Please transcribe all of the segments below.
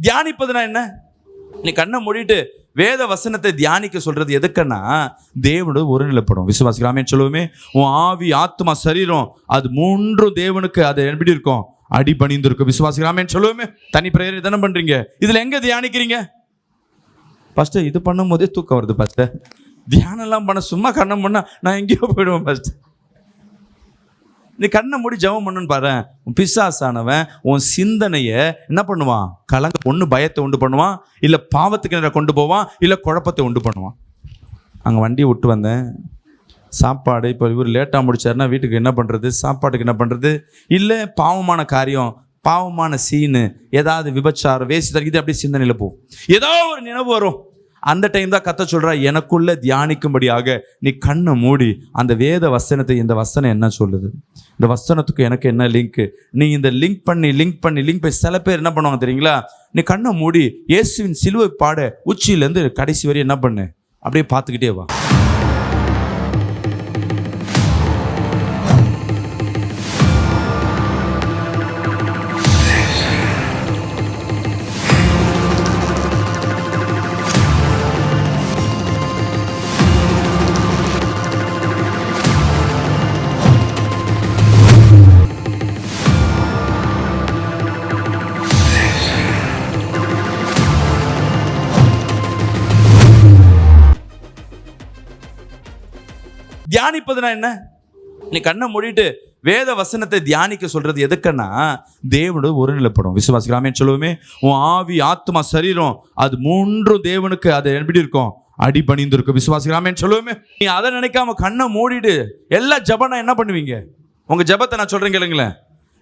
தியானிப்பதுனா என்ன? நீ கண்ணை மூடிட்டு வேத வசனத்தை தியானிக்க சொல்றது எதுக்குன்னா தேவனோட ஒருநிலைப்படும். விசுவாசிக்கலாமே சொல்லுவோமே, உன் ஆவி ஆத்மா சரீரம் அது மூன்றும் தேவனுக்கு அது எப்படி இருக்கும்? அடிபணிந்து இருக்கும். விசுவாசிக்கலாமே சொல்லுவோமே. தனி பிரேயர் தானே பண்றீங்க, இதுல எங்க தியானிக்கிறீங்க? ஃபர்ஸ்ட் இது பண்ணும் போதே தூக்கம் வருது. ஃபர்ஸ்ட் தியானம் எல்லாம் பண்ண சும்மா கண்ணை பண்ணா நான் எங்கேயோ போயிடுவேன். ஃபர்ஸ்ட் நீ கண்ணை மூடி ஜெபம் பண்ணுன்னு பாரு. உன் பிசாசானவன் உன் சிந்தனையை என்ன பண்ணுவான்? ஒன்று பயத்தை உண்டு பண்ணுவான், இல்லை பாவத்துக்கு நேரம் கொண்டு போவான், இல்லை குழப்பத்தை உண்டு பண்ணுவான். அங்கே வண்டியை விட்டு வந்தேன், சாப்பாடு இப்போ இவர் லேட்டாக முடிச்சாருன்னா வீட்டுக்கு என்ன பண்ணுறது, சாப்பாட்டுக்கு என்ன பண்ணுறது, இல்லை பாவமான காரியம், பாவமான சீனு, ஏதாவது விபச்சாரம், வேசி தரிக்கிது, அப்படியே சிந்தனையில் போகும். ஏதோ ஒரு நினைவு வரும். அந்த டைம் தான் கத்த சொல்றா, எனக்குள்ள தியானிக்கும்படியாக நீ கண்ணை மூடி அந்த வேத வசனத்தை, இந்த வசனம் என்ன சொல்லுது, இந்த வசனத்துக்கு எனக்கு என்ன லிங்க், நீ இந்த லிங்க் பண்ணி சில பேர் என்ன பண்ணுவாங்க தெரியுங்களா? நீ கண்ணை மூடி இயேசுவின் சிலுவை பாட உச்சியிலேருந்து கடைசி வரை என்ன பண்ணு, அப்படியே பார்த்துக்கிட்டே வா. தியானிப்பதுனா என்ன? நீ கண்ணை மூடிட்டு வேத வசனத்தை தியானிக்க சொல்றது எதுக்குன்னா தேவனோட ஒருநிலைப்படும். விசுவாசிக்கலாமே சொல்லுவோமே, உன் ஆவி ஆத்மா சரீரம் அது மூன்றும் தேவனுக்கு அது எப்படி இருக்கும்? அடிபணிந்து இருக்கும். விசுவாசிக்கலாமே சொல்லுவோமே. நீ அதை நினைக்காம கண்ணை மூடிட்டு எல்லா ஜபனா என்ன பண்ணுவீங்க? உங்க ஜபத்தை நான் சொல்றேன் கேளுங்களேன்.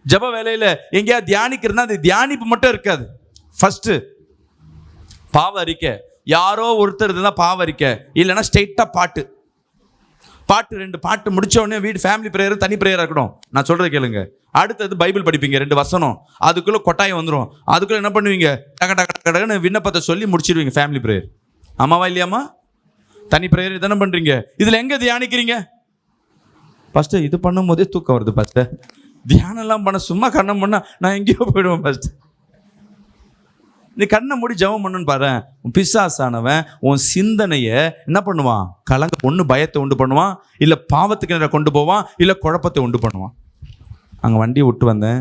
ஜப வேலையில எங்கேயா தியானிக்கிறதுனா அது தியானிப்பு மட்டும் இருக்காது. ஃபர்ஸ்ட் பாவ அறிக்கை, யாரோ ஒருத்தர் தான் பாவ அறிக்கை, இல்லைன்னா ஸ்ட்ரெயிட்டா பாட்டு 2 பாட்டு முடிச்ச உடனே வீடு ஃபேமிலி பிரேயர், தனி பிரேயர் இருக்கணும். நான் சொல்றது கேளுங்க. அடுத்தது பைபிள் படிப்பீங்க, 2 வசனம், அதுக்குள்ள கொட்டாயம் வந்துடும். அதுக்குள்ள என்ன பண்ணுவீங்க? டக்கு விண்ணப்பத்தை சொல்லி முடிச்சிடுவீங்க ஃபேமிலி பிரேயர். ஆமாவா இல்லையாமா? தனி பிரேயர் தானே பண்றீங்க, இதுல எங்க தியானிக்கிறீங்க? ஃபர்ஸ்ட் இது பண்ணும் போதே தூக்கம் வருது. ஃபர்ஸ்ட் தியானம் எல்லாம் பண்ண சும்மா கண்ணை பண்ணா நான் எங்கேயோ போயிடுவேன். ஃபர்ஸ்ட் நீ கண்ணை மூடி ஜெபம் பண்ணுன்னு பாரு. உன் பிசாசானவன் உன் சிந்தனையை என்ன பண்ணுவான்? ஒன்று பயத்தை உண்டு பண்ணுவான், இல்லை பாவத்துக்கு நேரம் கொண்டு போவான், இல்லை குழப்பத்தை உண்டு பண்ணுவான். அங்கே வண்டியை விட்டு வந்தேன்,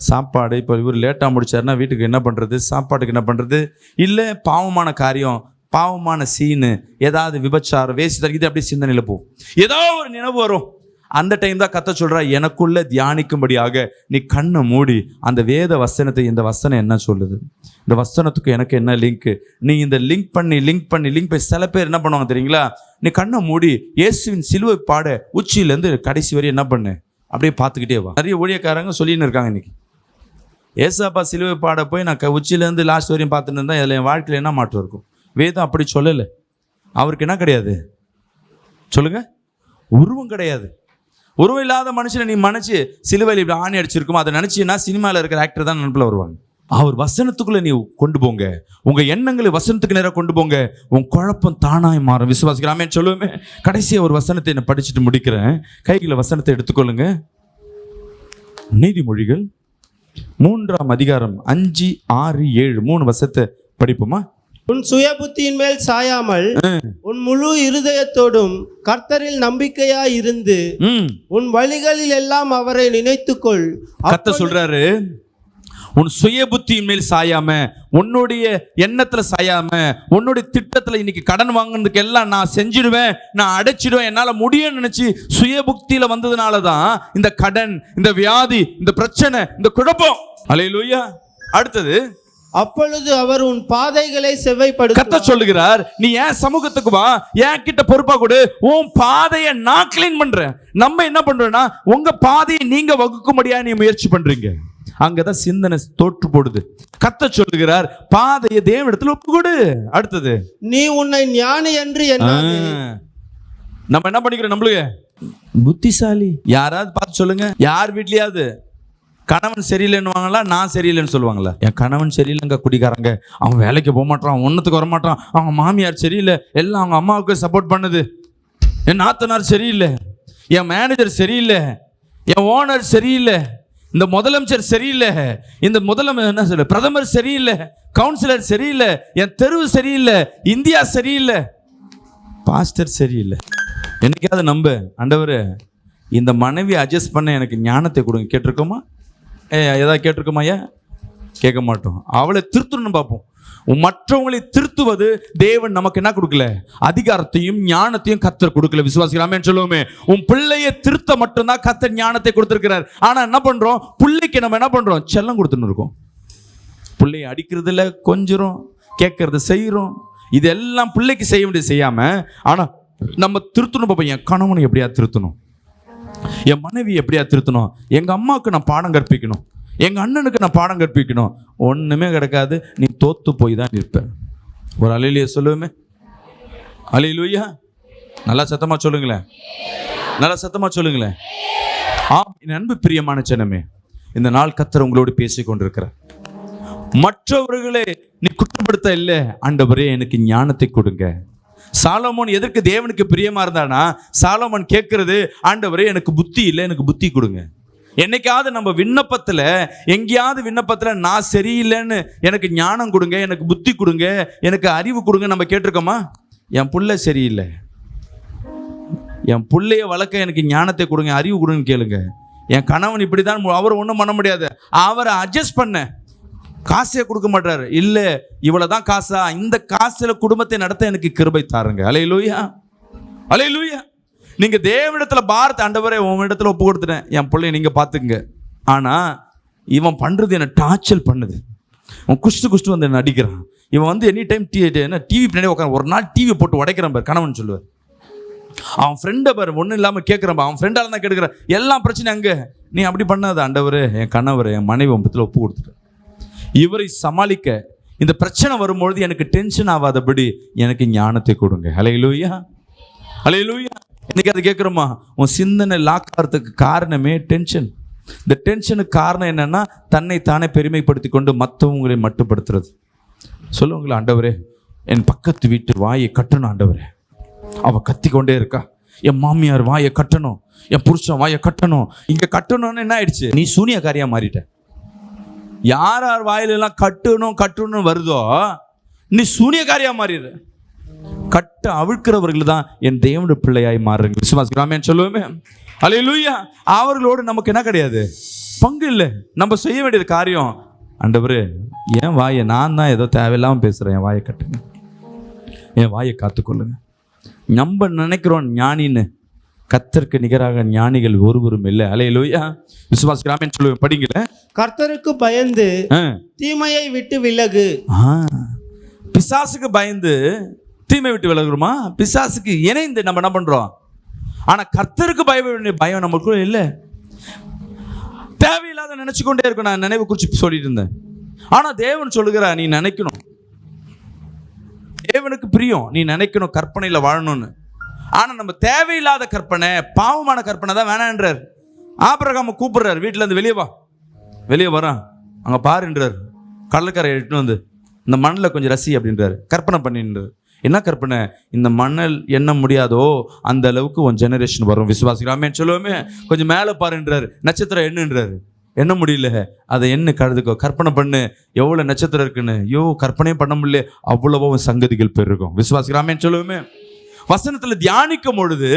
சாப்பாடு இப்போ இவர் லேட்டாக முடிச்சாருன்னா வீட்டுக்கு என்ன பண்ணுறது, சாப்பாட்டுக்கு என்ன பண்ணுறது, இல்லை பாவமான காரியம், பாவமான சீனு, ஏதாவது விபச்சாரம், வேசி தரிக்கிது, அப்படியே சிந்தனையில் போகும். ஏதோ ஒரு நினைவு வரும். அந்த டைம் தான் கத்த சொல்றா, எனக்குள்ள தியானிக்கும்படியாக நீ கண்ணை மூடி அந்த வேத வசனத்தை, இந்த வசனம் என்ன சொல்லுது, இந்த வசனத்துக்கு எனக்கு என்ன லிங்க், நீ இந்த லிங்க் பண்ணி சில பேர் என்ன பண்ணுவாங்க தெரியுங்களா? நீ கண்ணை மூடி இயேசுவின் சிலுவை பாட உச்சியிலேருந்து கடைசி வரை என்ன பண்ணு, அப்படியே பார்த்துக்கிட்டே வா. நிறைய ஊழியக்காரங்க சொல்லின்னு இருக்காங்க இன்னைக்கு, ஏசாப்பா சிலுவை பாட போய் நான் உச்சியிலேருந்து லாஸ்ட் வரையும் பார்த்துட்டு இருந்தா அதில் என் வாழ்க்கையில் என்ன மாற்றம் இருக்கும்? வேதம் அப்படி சொல்லலை. அவருக்கு என்ன கிடையாது சொல்லுங்க? உருவம் கிடையாது. உருவம் இல்லாத மனுஷனை நீ மனைச்சு சிலுவையில் இப்படி ஆணி அடிச்சிருக்குமோ அதை நினைச்சீங்கன்னா சினிமாவில் இருக்கிற ஆக்டர் தான் நினைப்பில் வருவாங்க. அவர் வசனத்துக்குள்ள நீ கொண்டு போங்க, உங்க எண்ணங்களை வசனத்துக்கு நேரம் கொண்டு போங்க, உன் குழப்பம் தானாய் மாறும். விசுவாசிக்கலாமே சொல்லுவேன். கடைசியாக ஒரு வசனத்தை நான் படிச்சுட்டு முடிக்கிறேன். கைகளை வசனத்தை எடுத்துக்கொள்ளுங்க. நீதிமொழிகள் 3ஆம் அதிகாரம் 5, 6, 7 3 வசனத்தை படிப்போமா? உன் சுய புத்தியின் மேல் சாயாமல் உன் முழு இருதயத்தோடும் கர்த்தரில் நம்பிக்கையா இருந்து உன் வழிகளில் எல்லாம் அவரை நினைத்துக்கொள். கர்த்தர் சொல்றாரு, உன் சுய புத்தியின் மேல் சாயாம, உன்னுடைய எண்ணத்துல சாயாம, உன்னுடைய திட்டத்துல இன்னைக்கு கடன் வாங்கினதுக்கு எல்லாம் நான் செஞ்சிடுவேன், நான் அடைச்சிடுவேன், என்னால முடியும்னு நினைச்சு சுய புத்தியில வந்ததுனாலதான் இந்த கடன், இந்த வியாதி, இந்த பிரச்சனை, இந்த குழப்பம். அல்லேலூயா. அடுத்தது, அப்பொழுது அவர் உன் பாதைகளை செவ்வைப்படுத்துவார். கர்த்தர் சொல்லுகிறார், நீ ஏன் சமூகத்துக்கு வா, ஏன் கிட்ட பொறுப்பா கொடு, உன் பாதையை நான் கிளீன் பண்றேன். நம்ம என்ன பண்றோம்னா உங்க பாதையை நீங்க வகுக்கும்படியா நீ முயற்சி பண்றீங்க. அங்கதான் சிந்தனை தோற்று போடுது. கர்த்தர் சொல்லுகிறார், பாதையை தேவனிடத்தில் ஒப்பு கொடு. அடுத்தது, நீ உன்னை ஞானி என்று எண்ணாதே. நம்ம என்ன பண்ணிக்கிறோம்? நம்மளுக்கு புத்திசாலி யாராவது பார்த்து சொல்லுங்க. யார் வீட்லயாவது கணவன் சரியில்லைன்னுவாங்களா, நான் சரியில்லைன்னு சொல்லுவாங்களா? என் கணவன் சரியில்லைங்க, குடிக்காரங்க, அவன் வேலைக்கு போக மாட்டான், ஒன்றுத்துக்கு வர மாட்டான், அவங்க மாமியார் சரியில்லை, எல்லாம் அவங்க அம்மாவுக்கு சப்போர்ட் பண்ணுது, என் நாத்தனார் சரியில்லை, என் மேனேஜர் சரியில்லை, என் ஓனர் சரியில்லை, இந்த முதலமைச்சர் சரியில்லை, இந்த என்ன சொல்ல பிரதமர் சரியில்லை, கவுன்சிலர் சரியில்லை, என் தெருவு சரியில்லை, இந்தியா சரியில்லை, பாஸ்டர் சரியில்லை. என்னைக்காவது நம்ப ஆண்டவரே இந்த மனைவி அட்ஜஸ்ட் பண்ண எனக்கு ஞானத்தை கொடுங்க கேட்டிருக்கோமா? ஏதாவது கேட்டிருக்கோமா? கேட்க மாட்டோம். அவளை திருத்தணும்னு பார்ப்போம். மற்றவங்களை திருத்துவது தேவன் நமக்கு என்ன கொடுக்கல? அதிகாரத்தையும் ஞானத்தையும் கர்த்தர் கொடுக்கல. விசுவாசிக்கலாமே சொல்லுவோமே. உன் பிள்ளையை திருத்த மட்டும்தான் கர்த்தர் ஞானத்தை கொடுத்திருக்கிறார். ஆனா என்ன பண்றோம்? பிள்ளைக்கு நம்ம என்ன பண்றோம்? செல்லம் கொடுத்துன்னு இருக்கோம். பிள்ளையை அடிக்கிறதுல கொஞ்சம் கேட்கறது செய்யறோம். இதெல்லாம் பிள்ளைக்கு செய்ய வேண்டியது செய்யாம, ஆனா நம்ம திருத்தணும் பார்ப்போம். என் கணவனை எப்படியா திருத்தணும், என் மனைவி எப்படியா திருத்தணும், எங்க அம்மாவுக்கு நான் பாடம் கற்பிக்கணும், எங்க அண்ணனுக்கு நான் பாடம் கற்பிக்கணும். ஒண்ணுமே கிடைக்காது. நீ தோத்து போய் தான் இருப்ப. ஒரு அல்லேலூயா சொல்லுவேமே. அல்லேலூயா. நல்லா சத்தமா சொல்லுங்களேன், நல்லா சத்தமா சொல்லுங்களேன். என் அன்பு பிரியமான ஜனமே, இந்த நாள் கர்த்தர் உங்களோடு பேசிக் கொண்டிருக்கிறார். மற்றவர்களை நீ குற்றப்படுத்த இல்லை, ஆண்டவரே எனக்கு ஞானத்தை கொடுங்க. சாலமோன் எதற்கு தேவனுக்கு பிரியமா இருந்தானா? சாலமோன் கேட்கிறது, ஆண்டவரே எனக்கு புத்தி இல்லை, எனக்கு புத்தி கொடுங்க. என்னைக்காவது நம்ம விண்ணப்பத்துல, எங்கேயாவது விண்ணப்பத்துல நான் சரியில்லைன்னு எனக்கு ஞானம் கொடுங்க, எனக்கு புத்தி கொடுங்க, எனக்கு அறிவு கொடுங்க நம்ம கேட்டிருக்கோமா? என் புள்ள சரியில்லை, என் புள்ளைய வளர்க்க எனக்கு ஞானத்தை கொடுங்க, அறிவு கொடுங்கன்னு கேளுங்க. என் கணவன் இப்படிதான், அவர் ஒன்றும் பண்ண முடியாது, அவரை அட்ஜஸ்ட் பண்ண காசே கொடுக்க மாட்டாரு. இல்ல இவ்வளவுதான் காசா, இந்த காசுல குடும்பத்தை நடத்த எனக்கு கிருபை தாருங்க. அல்லேலூயா, அல்லேலூயா. நீங்க தேவனிடத்துல பாரத்தை, ஆண்டவரே உன் இடத்துல ஒப்பு கொடுத்துட்டேன், என் பிள்ளைய நீங்க பாத்துக்குங்க. ஆனா இவன் பண்றது என்ன டார்ச்சர் பண்ணுது. அவன் குஷ்டு வந்து நடிக்கிறான். இவன் வந்து எனி டைம் டிவி பின்னாடி உட்காந்து, ஒரு நாள் டிவி போட்டு உடைக்கிறான் பாரு கணவன் சொல்லுவார். அவன் ஃப்ரெண்டை பாரு ஒன்றும் இல்லாமல் கேட்குறான், அவன் ஃப்ரெண்டால தான் கேட்குறான். எல்லா பிரச்சனையும் அங்கே. நீ அப்படி பண்ணாத ஆண்டவரே, என் கணவர் என் மனைவி ஒப்பத்தில் ஒப்பு கொடுத்துட்டேன். இவரை சமாளிக்க இந்த பிரச்சனை வரும்பொழுது எனக்கு டென்ஷன் ஆகாதபடி எனக்கு ஞானத்தை கொடுங்க. அல்லேலூயா, அல்லேலூயா. இன்னைக்கு அதை கேட்குறோமா? உன் சிந்தனை லாக் ஆகிறதுக்கு காரணமே டென்ஷன். இந்த டென்ஷனுக்கு காரணம் என்னன்னா, தன்னை தானே பெருமைப்படுத்தி கொண்டு மற்றவங்களை மட்டுப்படுத்துறது. சொல்லுவாங்களா, ஆண்டவரே என் பக்கத்து வீட்டு வாயை கட்டணும், ஆண்டவரே அவ கத்தி கொண்டே இருக்கா, என் மாமியார் வாயை கட்டணும், என் புருஷன் வாயை கட்டணும். இங்க கட்டணும்னு என்ன ஆயிடுச்சு? நீ சூனியக்காரியா மாறிட்ட. யார் யார் வாயிலெல்லாம் கட்டணும் வருதோ நீ சூனியக்காரியா மாறிடுற. கட்ட அவிழ்க்கிறவர்கள் தான் என் தேவனுடைய பிள்ளையாய் மாறுறீங்க. விசுவாசிக்கலாமே சொல்லுவோமே. அல்லேலூயா. அவர்களோடு நமக்கு என்ன கிடையாது? பங்கு இல்லை. நம்ம செய்ய வேண்டியது காரியம், ஆண்டவரே என் வாயை, நான் தான் ஏதோ தேவையில்லாமல் பேசுகிறேன், என் வாயை கட்டுங்க, என் வாயை காத்துக்கொள்ளுங்க. நம்ம நினைக்கிறோம் ஞானின்னு, கர்த்தருக்கு நிகராக ஞானிகள் ஒருவரும் இல்லை. அல்லேலூயா. விசுவாசிக்கலாமே சொல்லுவேன். படிக்கல. கர்த்தருக்கு பயந்து தீமையை விட்டு விலகு. பிசாசுக்கு பயந்து தீமை விட்டு விலகுறோமா? பிசாசுக்கு இணைந்து நம்ம என்ன பண்றோம்? ஆனா கர்த்தருக்கு பயம் நமக்கு இல்லை. தேவையில்லாத நினைச்சுக்கொண்டே இருக்கும். நான் நினைவு குறிச்சு சொல்லிட்டு இருந்தேன். ஆனா தேவன் சொல்லுகிற, நீ நினைக்கணும், தேவனுக்கு பிரியம், நீ நினைக்கணும் கற்பனையில வாழணும்னு. ஆனா நம்ம தேவையில்லாத கற்பனை, பாவமான கற்பனை தான் வேணான்றார். ஆபிரகாம கூப்பிடுறாரு, வீட்டுல இருந்து வெளியே வரான், அங்க பாருன்றார், கடற்கரை எட்டு வந்து இந்த மண்ணில் கொஞ்சம் ரசி அப்படின்றாரு. கற்பனை பண்ணின்றார். என்ன கற்பனை? இந்த மணல் எண்ண முடியாதோ அந்த அளவுக்கு உன் ஜெனரேஷன் வரும். விசுவாசிக்கலாமே சொல்லுவோமே. கொஞ்சம் மேலே பாருன்றாரு, நட்சத்திரம் எண்ணுன்றாரு. எண்ண முடியல, அதை என்ன கருதுக்கோ, கற்பனை பண்ணு எவ்வளோ நட்சத்திரம் இருக்குன்னு. கற்பனையும் பண்ண முடியல, அவ்வளவோ சங்கதிகள் பெருகும். விசுவாசிக்கலாமே சொல்லுவோமே. வசனத்துல தியானிக்கும் பொழுது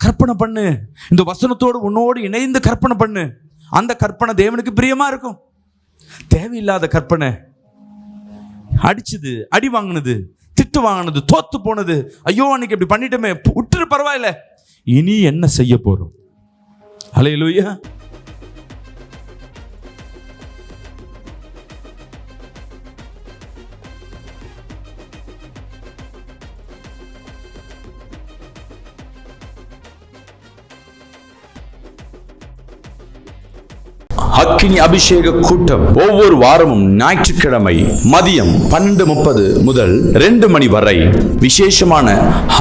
கற்பனை பண்ணு, இந்த வசனத்தோடு உன்னோடு இணைந்து கற்பனை பண்ணு. அந்த கற்பனை தேவனுக்கு பிரியமா இருக்கும். தேவையில்லாத கற்பனை, அடிச்சது, அடி வாங்கினது, திட்டு வாங்கினது, தோத்து போனது, ஐயோ அன்னைக்கு இப்படி பண்ணிட்டோமே, விட்டுரு பரவாயில்ல, இனி என்ன செய்ய போறோம்? அல்லேலூயா. அக்கினி அபிஷேக கூட்டம் ஒவ்வொரு வாரமும் ஞாயிற்றுக்கிழமை மதியம் 12:30 முதல் 2 மணி வரை விசேஷமான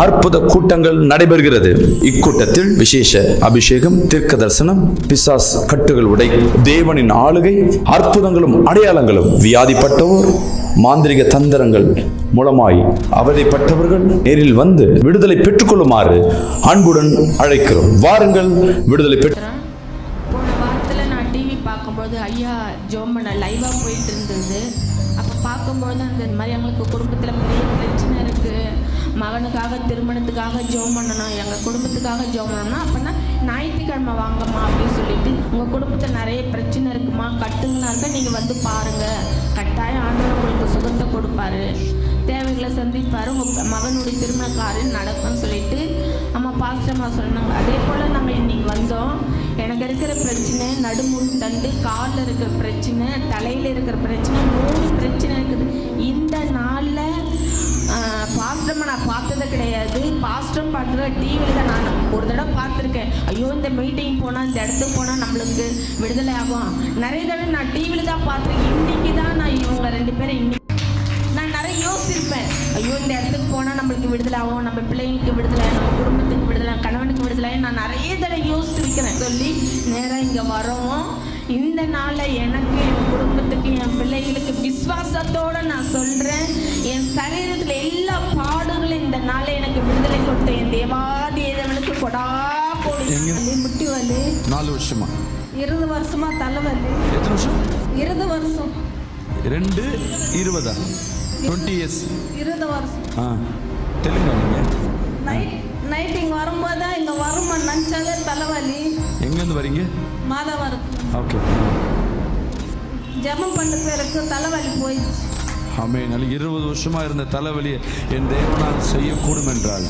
அற்புத கூட்டங்கள் நடைபெறுகிறது. இக்கூட்டத்தில் விசேஷ அபிஷேகம், தீர்க்க தரிசனம், பிசாஸ் கட்டுகள் உடை, தேவனின் ஆளுகை, அற்புதங்களும் அடையாளங்களும், வியாதிப்பட்டோர், மாந்திரிக தந்திரங்கள் மூலமாய் அவதிப்பட்டவர்கள் நேரில் வந்து விடுதலை பெற்றுக்கொள்ளுமாறு அன்புடன் அழைக்கிறோம். வாருங்கள், விடுதலை பெற்று. போன வாரத்தில் நான் டிவி பார்க்கும்போது ஐயா ஜோம் பண்ண லைவாக போயிட்டு இருந்தது. அப்போ பார்க்கும்பொழுது அந்த மாதிரி எங்களுக்கு குடும்பத்தில் பெரிய பிரச்சனை இருக்குது, மகனுக்காக திருமணத்துக்காக ஜோம் பண்ணணும், எங்கள் குடும்பத்துக்காக ஜோம் பண்ணணும்னா அப்படின்னா ஞாயிற்றுக்கிழமை வாங்கம்மா அப்படின்னு சொல்லிட்டு உங்கள் குடும்பத்தில் நிறைய பிரச்சனை இருக்குமா கட்டுங்கனாக்க நீங்கள் வந்து பாருங்கள், கட்டாயம் ஆண்டவர் உங்களுக்கு சுகத்தை கொடுப்பாரு, தேவைகளை சந்திப்பார், உங்கள் மகனுடைய திருமண காரியம் நடக்கும்னு சொல்லிட்டு அம்மா பாஸ்டம்மா சொன்னாங்க. அதே போல் நாங்கள் இன்றைக்கி வந்தோம். எனக்கு இருக்கிற பிரச்சனை நடுமுள் தண்டு, காலில் இருக்கிற பிரச்சனை, தலையில் இருக்கிற பிரச்சனை, 3 பிரச்சனை இருக்குது. இந்த நாளில் பாஸ்டம்மா நான் பார்த்தது கிடையாது, பாஸ்டம் பார்த்துருக்க டிவியில் தான் நான் ஒரு தடவை பார்த்துருக்கேன். ஐயோ இந்த மீட்டிங் போனால் இந்த இடத்துக்கு போனால் நம்மளுக்கு விடுதலை ஆகும். நிறைய தடவை நான் டிவியில் தான் பார்த்துருக்கேன். இன்றைக்கி தான் நான் இவங்க 2 பேரும் இன்னைக்கு நான் நிறைய யோசிச்சிருப்பேன். ஐயோ இந்த இடத்துக்கு போனால் நம்மளுக்கு விடுதலை ஆகும், நம்ம பிள்ளைங்களுக்கு விடுதலை, நம்ம குடும்பத்துக்கு விடுதலை, கணவனுக்கு விடுதலை, நான் நிறைய தடவை யோசிச்சிருக்கிறேன் சொல்லி நேராக இங்கே வரவும் இந்த நாளில் எனக்கு, என் குடும்பத்துக்கு, என் பிள்ளைகளுக்கு விசுவாசத்தோடு நான் சொல்கிறேன், என் சரீரத்தில் எல்லா பாடுகளும் இந்த நாளில் எனக்கு விடுதலை கொடுத்த என் தேவாதி தேவனுக்கு கொடா போடு. முட்டி வலி 4 வருஷமா, 20 வருஷமா தலைவலி. எத்தனை வருஷம்? 20 வருஷம். 2 20 20 இயர்ஸ். 20 வருஷம். தெலுங்கா நீங்கள்? நைட் இங்கே வரும்போது தான் இங்கே வருமா நினச்சாலே தலைவலி. எங்கேருந்து வரீங்க? மாதவரம். ஓகே. ஜெபம் பண்ண பேருக்கு தலைவலி போயிடுச்சு. ஆமென். 20 வருஷமா இருந்த தலைவலியை என் தேவனால் செய்யக்கூடும் என்றால்